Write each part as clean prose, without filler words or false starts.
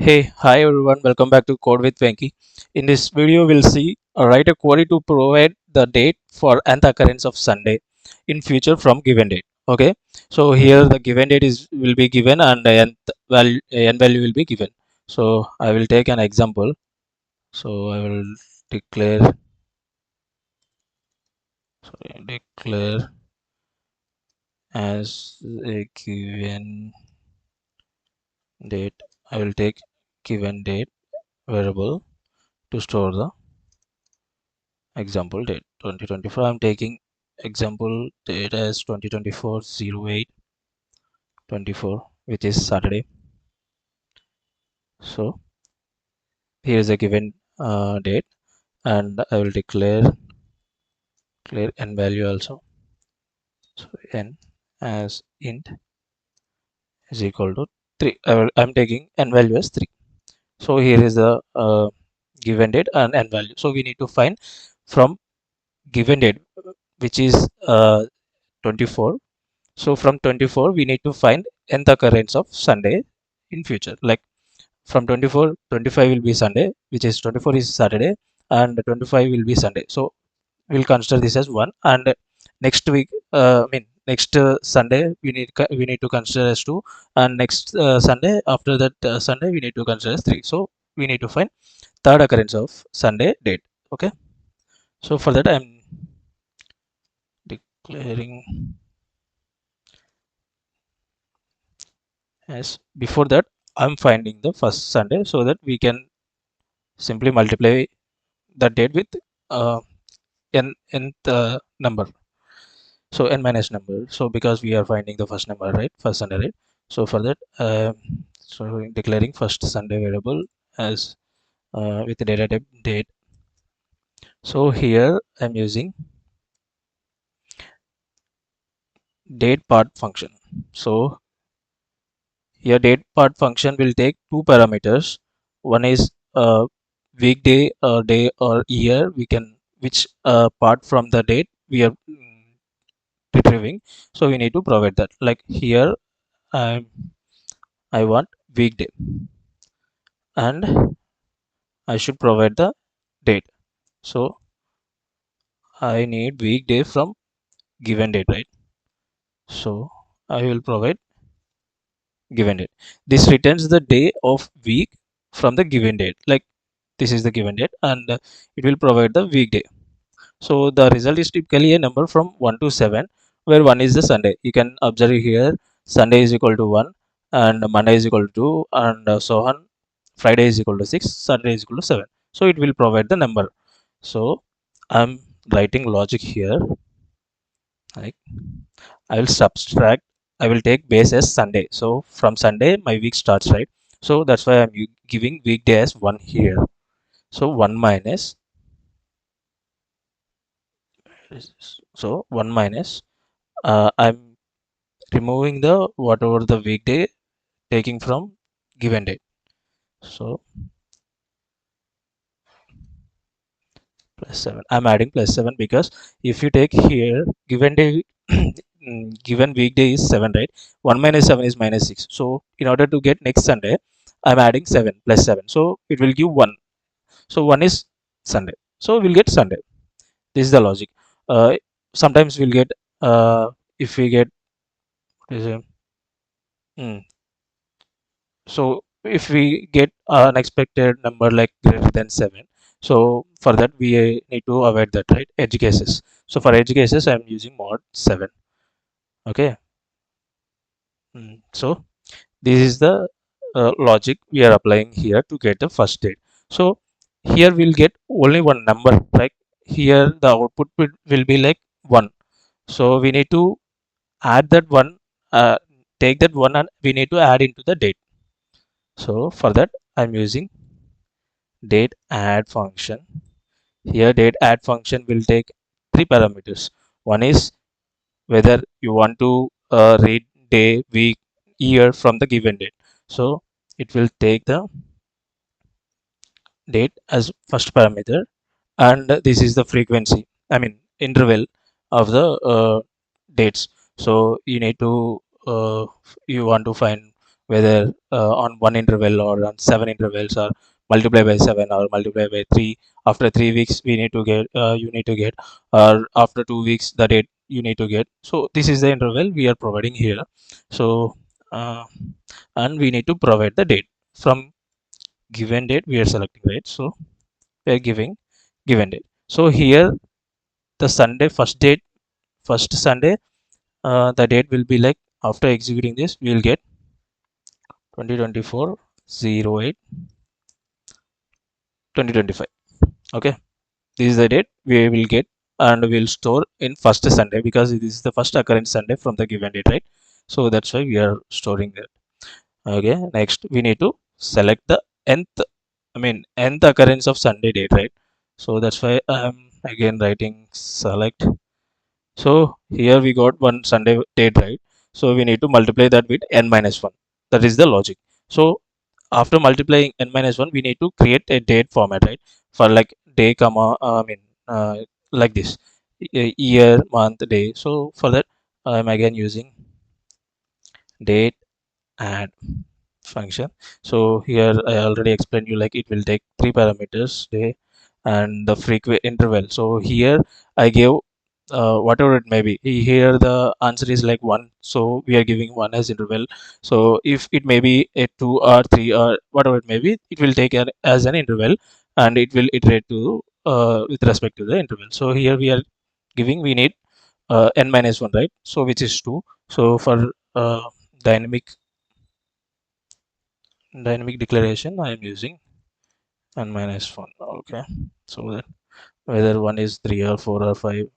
Hey, hi everyone, welcome back to Code with Venki. In this video, we'll see write a query to provide the date for nth occurrence of Sunday in future from given date. Okay, so here the given date is will be given and the n value will be given. So I will take an example. So I will declare declare as a given date. I will take given date variable to store the example date 2024. I'm taking example date as 2024/08/24, which is Saturday. So here is a given date, and I will declare n value also. So n as int is equal to 3. I'm taking n value as 3. So here is the given date and n value. So we need to find from given date, which is 24. So from 24, we need to find nth occurrence of Sunday in future. Like from 24, 25 will be Sunday, which is 24 is Saturday, and 25 will be Sunday. So we'll consider this as 1. And next week, next Sunday, we need to consider as 2. And next Sunday, after that Sunday, we need to consider as 3. So we need to find third occurrence of Sunday date. Okay. So for that, I'm declaring as before that I'm finding the first Sunday, so that we can simply multiply the date with uh, nth number, so n minus number. So because we are finding the first number, right, first Sunday, right? So for that, so declaring first Sunday variable as with the data type date. So here I'm using date part function. So here date part function will take two parameters. One is weekday or day or year. We can which part from the date we are retrieving. So we need to provide that. Like here, I want weekday, and I should provide the date. So I need weekday from given date, right? So I will provide given date. This returns the day of week from the given date. Like this is the given date, and it will provide the weekday. So the result is typically a number from 1 to 7, where 1 is the Sunday. You can observe here Sunday is equal to 1, and Monday is equal to 2, and so on. Friday is equal to 6, Sunday is equal to 7. So it will provide the number. So I'm writing logic here. Like I will subtract, I will take base as Sunday. So from Sunday, my week starts, right? So that's why I'm giving weekday as 1 here. So 1 minus, so 1 minus, I'm removing the whatever the weekday taking from given date. So plus 7, I'm adding plus 7 because if you take here given day given weekday is 7, right? 1 minus 7 is minus 6. So in order to get next Sunday, I'm adding 7 plus 7, so it will give 1. So 1 is Sunday, so we'll get Sunday. This is the logic. Sometimes we'll get if we get is a, hmm, so if we get an unexpected number like greater than 7, so for that we need to avoid that, right? Edge cases. So for edge cases, I'm using mod 7. Okay. So this is the logic we are applying here to get the first date. So here we'll get only one number, like here the output will be like 1. So we need to add that one, uh, take that one, and we need to add into the date. So for that, I'm using date add function. Here date add function will take three parameters. One is whether you want to read day, week, year from the given date. So it will take the date as first parameter, and this is the frequency, I mean interval of the dates. So you need to you want to find whether on one interval or on 7 intervals, or multiply by 7 or multiply by 3. After 3 weeks we need to get, you need to get, or after 2 weeks the date you need to get. So this is the interval we are providing here. So uh, and we need to provide the date from given date we are selecting, right? So we are giving given date. So here the Sunday, first Sunday, the date will be like, after executing this we will get 2024 08 2025. Okay, this is the date we will get, and we'll store in first Sunday because this is the first occurrence Sunday from the given date, right? So that's why we are storing that. Okay, next we need to select the nth, nth occurrence of Sunday date, right? So that's why I'm again writing select. So here we got one Sunday date, right? So we need to multiply that with n minus 1. That is the logic. So after multiplying n minus 1, we need to create a date format, right? For like day, comma, like this, year, month, day. So for that, I'm again using date add function. So here I already explained you, like it will take three parameters, day and the frequent interval. So here I gave whatever it may be. Here the answer is like 1, so we are giving 1 as interval. So if it may be a 2 or 3 or whatever it may be, it will take as an interval, and it will iterate to with respect to the interval. So here we are giving, we need n minus 1, right? So which is 2. So for uh, dynamic dynamic declaration I am using n minus 1. Okay, so that whether one is 3 or 4 or 5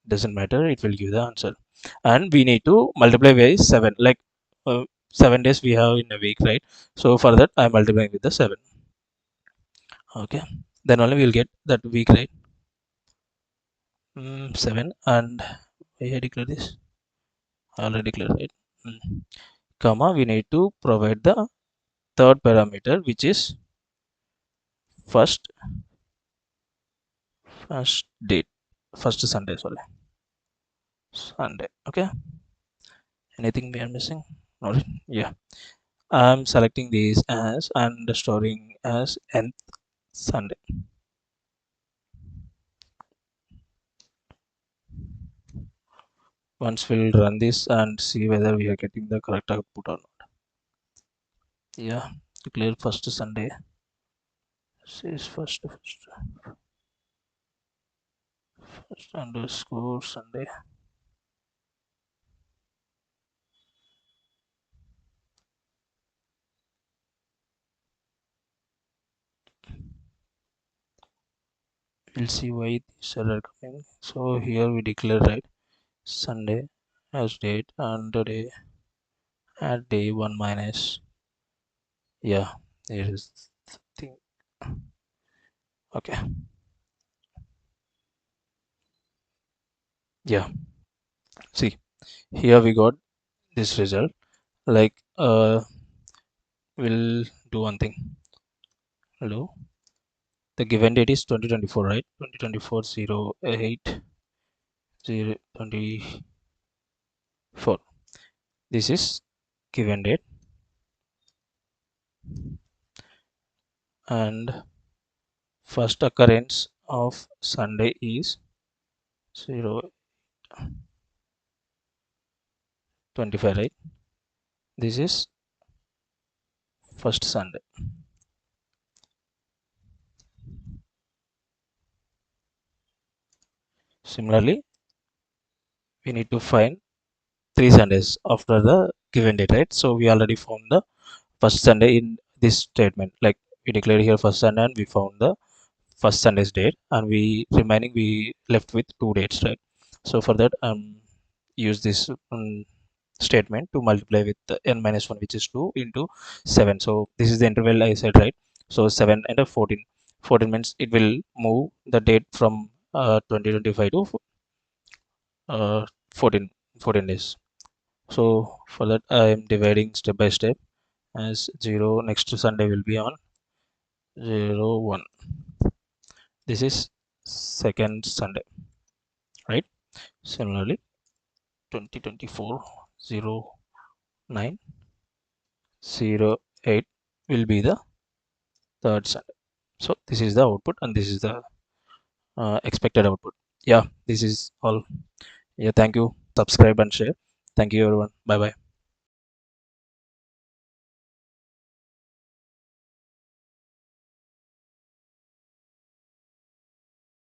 doesn't matter, it will give the answer. And we need to multiply by 7, like uh, 7 days we have in a week, right? So for that I'm multiplying with the 7. Okay, then only we'll get that week, right? 7, and I declare this, I already declared, right? Comma, we need to provide the third parameter, which is first first date, first Sunday, sorry, Sunday. Okay, anything we are missing? Not, yeah, I'm selecting these as and storing as nth Sunday. Once we'll run this and see whether we are getting the correct output or not. Yeah, declare first Sunday. Says first underscore Sunday. We'll see why these are coming. So here we declare, right, Sunday as date, and today at day 1 minus, yeah, there is the thing. Okay, yeah, see, here we got this result. Like we'll do one thing. Hello, the given date is 2024, right? 2024 08 024. This is given date, and first occurrence of Sunday is 025, right? This is first Sunday. Similarly, we need to find 3 Sundays after the given date, right? So we already found the first Sunday in this statement. Like we declared here first Sunday, and we found the first Sunday's date, and we left with 2 dates, right? So for that, use this statement to multiply with the n minus 1, which is 2 into 7. So this is the interval I said, right? So 7 and a 14. 14 means it will move the date from 2025 to uh, 14 14 days. So for that I am dividing step by step, as 0 next Sunday will be on 01. This is second Sunday, right? Similarly, 2024 09 08 will be the third Sunday. So this is the output and this is the expected output. Yeah, this is all. Yeah, thank you. Subscribe and share. Thank you everyone. Bye bye.